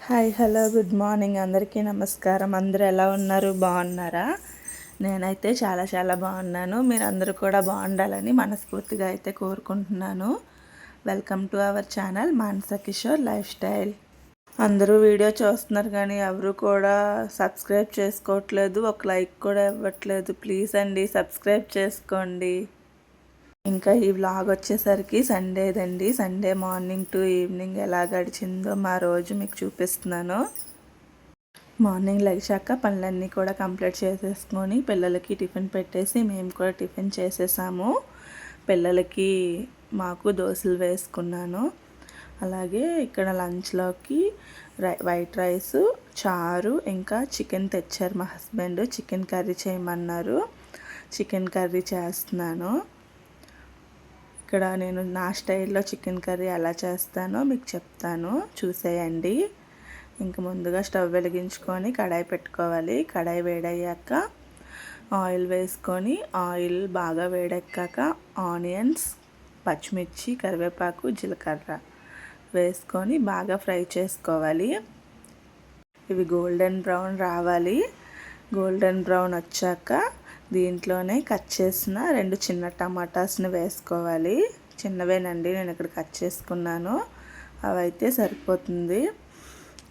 Hi hello good morning అందరికీ నమస్కారం. అందరూ ఎలా ఉన్నారు? బాగున్నారా? నేనైతే చాలా బాగున్నాను. మీరు అందరూ కూడా బాగుండాలని మనస్ఫూర్తిగా అయితే కోరుకుంటున్నాను. Welcome to our channel Manasa Kishore life style. అందరూ వీడియో చూస్తున్నారు కానీ ఎవరు కూడా సబ్స్క్రైబ్ చేసుకోవట్లేదు, ఒక లైక్ కూడా ఇవ్వట్లేదు. ప్లీజ్ అండి సబ్స్క్రైబ్ చేసుకోండి. ఇంకా ఈ వ్లాగ్ వచ్చేసరికి సండేదండి. సండే మార్నింగ్ టు ఈవినింగ్ ఎలా గడిచిందో మా రోజు మీకు చూపిస్తున్నాను. మార్నింగ్ లేచాక పనులన్నీ కూడా కంప్లీట్ చేసేసుకొని పిల్లలకి టిఫిన్ పెట్టేసి మేము కూడా టిఫిన్ చేసేసాము. పిల్లలకి మాకు దోశలు వేసుకున్నాను. అలాగే ఇక్కడ లంచ్లోకి వైట్ రైస్, చారు, ఇంకా చికెన్ తెచ్చారు మా హస్బెండ్. చికెన్ కర్రీ చేయమన్నారు. చికెన్ కర్రీ చేస్తున్నాను. ఇక్కడ నేను నా స్టైల్లో చికెన్ కర్రీ ఎలా చేస్తానో మీకు చెప్తాను, చూసేయండి. ఇంక ముందుగా స్టవ్ వెలిగించుకొని కడాయి పెట్టుకోవాలి. కడాయి వేడయ్యాక ఆయిల్ వేసుకొని ఆయిల్ బాగా వేడెక్కాక ఆనియన్స్, పచ్చిమిర్చి, కరివేపాకు, జీలకర్ర వేసుకొని బాగా ఫ్రై చేసుకోవాలి. ఇవి గోల్డెన్ బ్రౌన్ రావాలి. గోల్డెన్ బ్రౌన్ వచ్చాక దీంట్లోనే కట్ చేసిన 2 చిన్న టమాటాస్ని వేసుకోవాలి. చిన్నవేనండి, నేను ఇక్కడ కట్ చేసుకున్నాను. అవైతే సరిపోతుంది.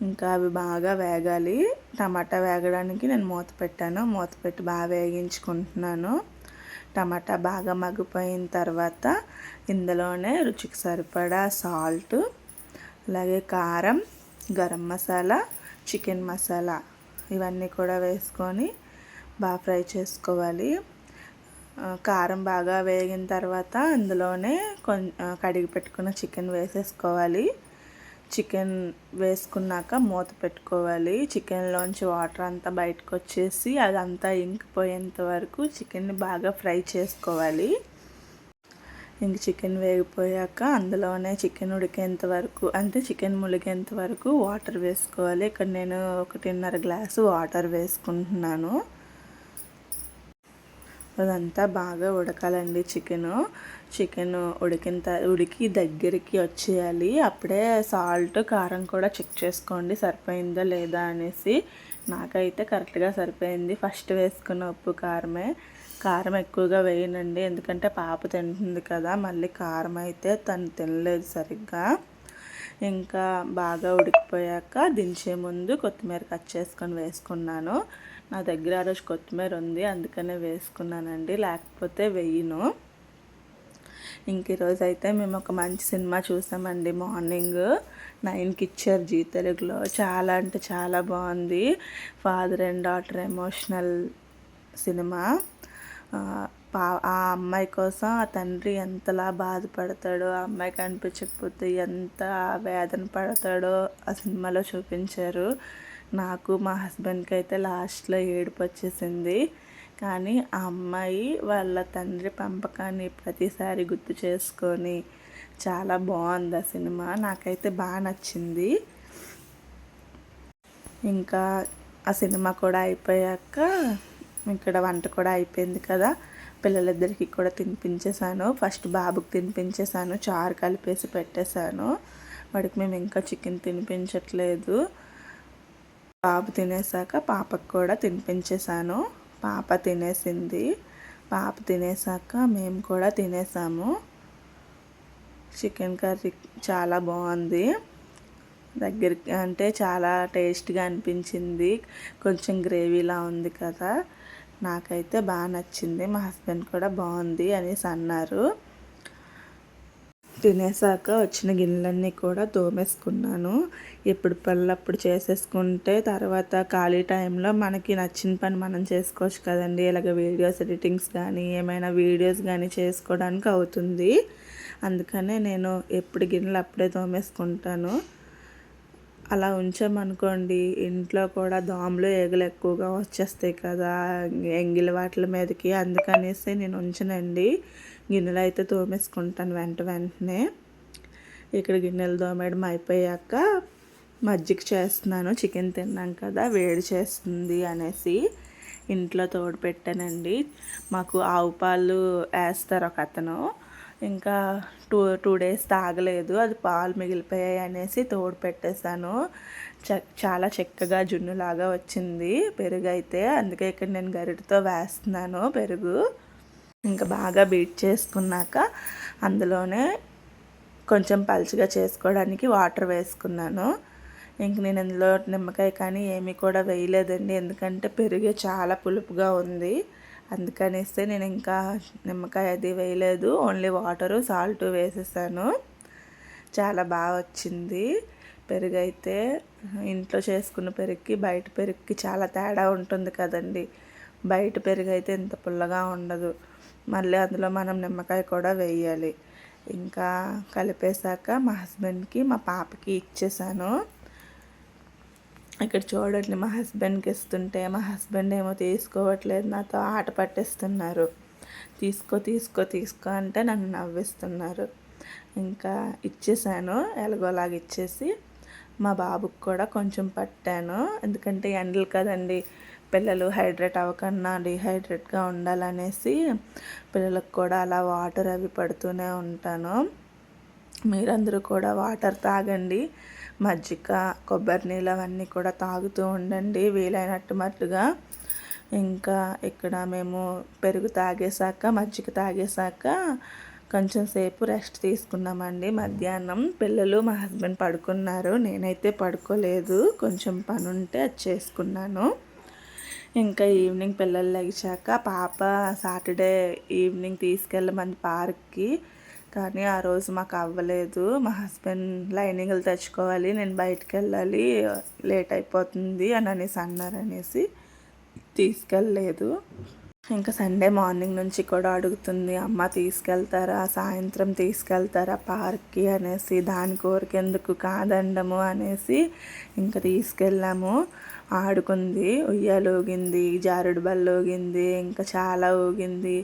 ఇంకా అవి బాగా వేగాలి. టమాటా వేగడానికి నేను మూత పెట్టాను. మూత పెట్టి బాగా వేగించుకుంటున్నాను. టమాటా బాగా మగ్గిపోయిన తర్వాత ఇందులోనే రుచికి సరిపడా సాల్ట్, అలాగే కారం, గరం మసాలా, చికెన్ మసాలా ఇవన్నీ కూడా వేసుకొని బాగా ఫ్రై చేసుకోవాలి. కారం బాగా వేగిన తర్వాత అందులోనే కడిగి పెట్టుకున్న చికెన్ వేసేసుకోవాలి. చికెన్ వేసుకున్నాక మూత పెట్టుకోవాలి. చికెన్లోంచి వాటర్ అంతా బయటకు వచ్చేసి అదంతా ఇంకిపోయేంత వరకు చికెన్ని బాగా ఫ్రై చేసుకోవాలి. ఇంక చికెన్ వేగిపోయాక అందులోనే చికెన్ ఉడికేంత వరకు, అంటే చికెన్ ములిగేంత వరకు వాటర్ వేసుకోవాలి. ఇక్కడ నేను 1.5 గ్లాసు వాటర్ వేసుకుంటున్నాను. అదంతా బాగా ఉడకాలండి. చికెన్ ఉడికి దగ్గరికి వచ్చేయాలి. అప్పుడే సాల్ట్, కారం కూడా చెక్ చేసుకోండి సరిపోయిందా లేదా అనేసి. నాకైతే కరెక్ట్గా సరిపోయింది. ఫస్ట్ వేసుకున్న ఉప్పు కారం ఎక్కువగా వేయనండి, ఎందుకంటే పాప తింటుంది కదా, మళ్ళీ కారం అయితే తను తినలేదు సరిగ్గా. ఇంకా బాగా ఉడికిపోయాక దించే ముందు కొత్తిమీర కట్ చేసుకొని వేసుకున్నాను. నా దగ్గర ఆ రోజు కొత్తిమీర ఉంది, అందుకనే వేసుకున్నానండి, లేకపోతే వేయను. ఇంక ఈరోజు అయితే మేము ఒక మంచి సినిమా చూసామండి. మార్నింగ్ 9కి ఇచ్చారు జీ తెలుగులో. చాలా అంటే చాలా బాగుంది. Father and daughter emotional cinema. ఆ అమ్మాయి కోసం ఆ తండ్రి ఎంతలా బాధపడతాడో, ఆ అమ్మాయి కనిపించకపోతే ఎంత వేదన పడతాడో ఆ సినిమాలో చూపించారు. నాకు మా హస్బెండ్కి అయితే లాస్ట్లో ఏడుపు వచ్చేసింది. కానీ ఆ అమ్మాయి వాళ్ళ తండ్రి పెంపకాన్ని ప్రతిసారి గుర్తు చేసుకొని చాలా బాగుంది ఆ సినిమా. నాకైతే బాగా నచ్చింది. ఇంకా ఆ సినిమా కూడా అయిపోయాక ఇక్కడ వంట కూడా అయిపోయింది కదా, పిల్లలిద్దరికి కూడా తినిపించేశాను. ఫస్ట్ బాబుకి తినిపించేశాను, చారు కలిపేసి పెట్టేశాను. వాడికి మేము ఇంకా చికెన్ తినిపించట్లేదు. బాబు తినేసాక పాపకు కూడా తినిపించేశాను. పాప తినేసింది. పాప తినేసాక మేము కూడా తినేసాము. చికెన్ కర్రీ చాలా బాగుంది. దగ్గరికి అంటే చాలా టేస్ట్గా అనిపించింది. కొంచెం గ్రేవీలా ఉంది కదా, నాకైతే బాగా నచ్చింది. మా హస్బెండ్ కూడా బాగుంది అనేసి అన్నారు. తినేసాక వచ్చిన గిన్నెలన్నీ కూడా తోమేసుకున్నాను. ఎప్పుడు పనులప్పుడు చేసేసుకుంటే తర్వాత ఖాళీ టైంలో మనకి నచ్చిన పని మనం చేసుకోవచ్చు కదండి. ఇలాగ వీడియోస్ ఎడిటింగ్స్ కానీ ఏమైనా వీడియోస్ కానీ చేసుకోవడానికి అవుతుంది. అందుకనే నేను ఎప్పుడు గిన్నెలు అప్పుడే తోమేసుకుంటాను. అలా ఉంచామనుకోండి ఇంట్లో కూడా దోమలు, ఈగలు ఎక్కువగా వచ్చేస్తాయి కదా ఎంగిలి వాటి మీదకి. అందుకనేసి నేను ఉంచనండి, గిన్నెలు అయితే తోమేసుకుంటాను వెంటనే. ఇక్కడ గిన్నెలు తోమేయడం అయిపోయాక మజ్జిగ చేస్తున్నాను. చికెన్ తిన్నాం కదా, వేడి చేస్తుంది అనేసి ఇంట్లో తోడు పెట్టానండి. మాకు ఆవు పాలు వేస్తారు ఒక అతను, ఇంకా టూ డేస్ తాగలేదు, అది పాలు మిగిలిపోయాయి అనేసి తోడు పెట్టేశాను. చాలా చక్కగా జున్నులాగా వచ్చింది పెరుగు అయితే. అందుకే ఇక్కడ నేను గరిటతో వేస్తున్నాను పెరుగు. ఇంకా బాగా బీట్ చేసుకున్నాక అందులోనే కొంచెం పలుచగా చేసుకోవడానికి వాటర్ వేసుకున్నాను. ఇంక నేను ఇందులో నిమ్మకాయ కానీ ఏమీ కూడా వేయలేదండి, ఎందుకంటే పెరుగే చాలా పులుపుగా ఉంది. అందుకనేస్తే నేను ఇంకా నిమ్మకాయ అది వేయలేదు, ఓన్లీ వాటరు సాల్ట్ వేసేసాను. చాలా బాగా వచ్చింది పెరుగు అయితే. ఇంట్లో చేసుకున్న పెరుగుకి బయట పెరుగుకి చాలా తేడా ఉంటుంది కదండి. బయట పెరుగు అయితే ఇంత పుల్లగా ఉండదు, మళ్ళీ అందులో మనం నిమ్మకాయ కూడా వేయాలి. ఇంకా కలిపేశాక మా హస్బెండ్కి మా పాపకి ఇచ్చేసాను. ఇక్కడ చూడండి, మా హస్బెండ్కి ఇస్తుంటే మా హస్బెండ్ ఏమో తీసుకోవట్లేదు, నాతో ఆట పట్టేస్తున్నారు. తీసుకో తీసుకో తీసుకో అంటే నన్ను నవ్విస్తున్నారు. ఇంకా ఇచ్చేసాను, ఎలాగోలాగా ఇచ్చేసి మా బాబుకి కూడా కొంచెం పట్టాను. ఎందుకంటే ఎండలు కదండి, పిల్లలు హైడ్రేట్ అవ్వకుండా డిహైడ్రేట్గా ఉండాలనేసి పిల్లలకు కూడా అలా వాటర్ అవి పడుతూనే ఉంటాను. మీరందరూ కూడా వాటర్ తాగండి, మజ్జిగ కొబ్బరి నీళ్ళు అవన్నీ కూడా తాగుతూ ఉండండి వీలైనట్టు మట్టుగా. ఇంకా ఇక్కడ మేము పెరుగు తాగేశాక మజ్జిగ తాగేశాక కొంచెం సేపు రెస్ట్ తీసుకున్నామండి. మధ్యాహ్నం పిల్లలు మా హస్బెండ్ పడుకున్నారు, నేనైతే పడుకోలేదు, కొంచెం పని ఉంటే అది చేసుకున్నాను. ఇంకా ఈవినింగ్ పిల్లలు లేచాక పాప సాటర్డే ఈవినింగ్ తీసుకెళ్ళమంది పార్క్కి, కానీ ఆ రోజు మాకు అవ్వలేదు. మా హస్బెండ్ లైనింగ్లు తెచ్చుకోవాలి, నేను బయటికి వెళ్ళాలి, లేట్ అయిపోతుంది అని అనేసి అన్నారనేసి తీసుకెళ్ళలేదు. ఇంకా సండే మార్నింగ్ నుంచి కూడా అడుగుతుంది, అమ్మ తీసుకెళ్తారా, సాయంత్రం తీసుకెళ్తారా పార్క్కి అనేసి. దాని కోరికెందుకు కాదండము అనేసి ఇంకా తీసుకెళ్ళాము. ఆడుకుంది, ఉయ్యాలు ఊగింది, జారుడు బల్ల ఊగింది, ఇంకా చాలా ఊగింది.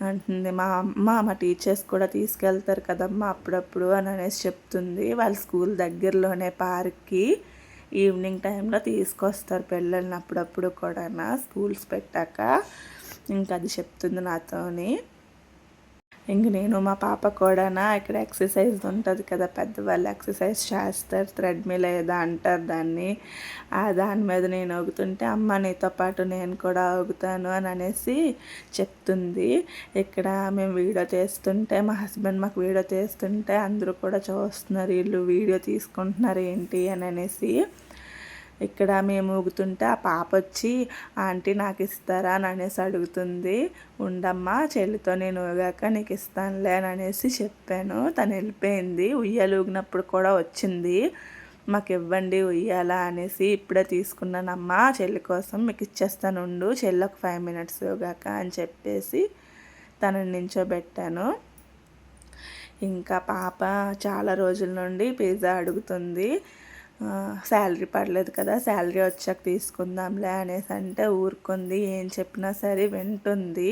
అంటుంది మా అమ్మ మా టీచర్స్ కూడా తీసుకెళ్తారు కదమ్మా అప్పుడప్పుడు అని అనేసి చెప్తుంది. వాళ్ళ స్కూల్ దగ్గరలోనే పార్క్కి ఈవినింగ్ టైంలో తీసుకొస్తారు పిల్లల్ని అప్పుడప్పుడు కూడా స్కూల్స్ పెట్టాక. ఇంకా అది చెప్తుంది నాతోని. ఇంక నేను మా పాప కూడా ఇక్కడ ఎక్సర్సైజ్ ఉంటుంది కదా, పెద్దవాళ్ళు ఎక్సర్సైజ్ చేస్తారు, థ్రెడ్మిల్ ఏదో అంటారు దాన్ని. దాని మీద నేను ఊగుతుంటే అమ్మ నీతో పాటు నేను కూడా ఊగుతాను అని అనేసి చెప్తుంది. ఇక్కడ మేము వీడియో తీస్తుంటే మా హస్బెండ్ మాకు వీడియో తీస్తుంటే అందరూ కూడా చూస్తున్నారు, వీళ్ళు వీడియో తీసుకుంటున్నారు ఏంటి అని అనేసి. ఇక్కడ మేము ఊగుతుంటే ఆ పాప వచ్చి ఆంటీ నాకు ఇస్తారా అని అనేసి అడుగుతుంది. ఉండమ్మా చెల్లితో నేను ఊగాక నీకు ఇస్తానులే అని అనేసి చెప్పాను. తను వెళ్ళిపోయింది. ఉయ్యాలు ఊగినప్పుడు కూడా వచ్చింది, మాకు ఇవ్వండి ఉయ్యాల అనేసి. ఇప్పుడే తీసుకున్నానమ్మా చెల్లి కోసం, మీకు ఇచ్చేస్తాను ఉండు, చెల్లి ఒక 5 minutes ఊగాక అని చెప్పేసి తనని నించోబెట్టాను. ఇంకా పాప చాలా రోజుల నుండి పిజ్జా అడుగుతుంది. శాలరీ పడలేదు కదా, శాలరీ వచ్చాక తీసుకుందాంలే అనేసి అంటే ఊరుకుంది. ఏం చెప్పినా సరే వింటుంది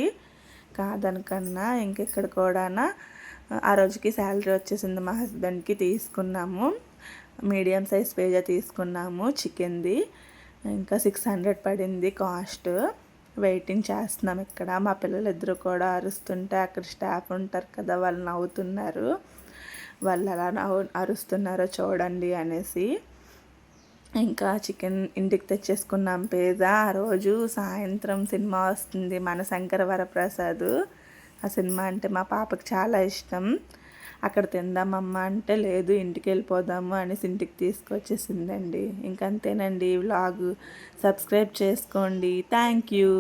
కాదనకన్నా. ఇంకెక్కడ కూడా ఆ రోజుకి శాలరీ వచ్చేసింది మా హస్బెండ్కి. తీసుకున్నాము, మీడియం సైజ్ పిజ్జా తీసుకున్నాము చికెన్ది. ఇంకా 600 పడింది కాస్ట్. వెయిటింగ్ చేస్తున్నాం ఇక్కడ. మా పిల్లలు ఇద్దరు కూడా అరుస్తుంటే అక్కడ స్టాఫ్ ఉంటారు కదా, వాళ్ళు నవ్వుతున్నారు, వాళ్ళు ఎలా అరుస్తున్నారో చూడండి అనేసి. ఇంకా చికెన్ ఇంటికి తెచ్చేసుకున్నాం పిజ్జా. ఆ రోజు సాయంత్రం సినిమా వస్తుంది, మన శంకర వరప్రసాద్. ఆ సినిమా అంటే మా పాపకు చాలా ఇష్టం. అక్కడ తిందామమ్మా అంటే లేదు ఇంటికి వెళ్ళిపోదాము అనేసి ఇంటికి తీసుకొచ్చేసిందండి. ఇంకంతేనండి వ్లాగ్. సబ్స్క్రైబ్ చేసుకోండి. Thank you.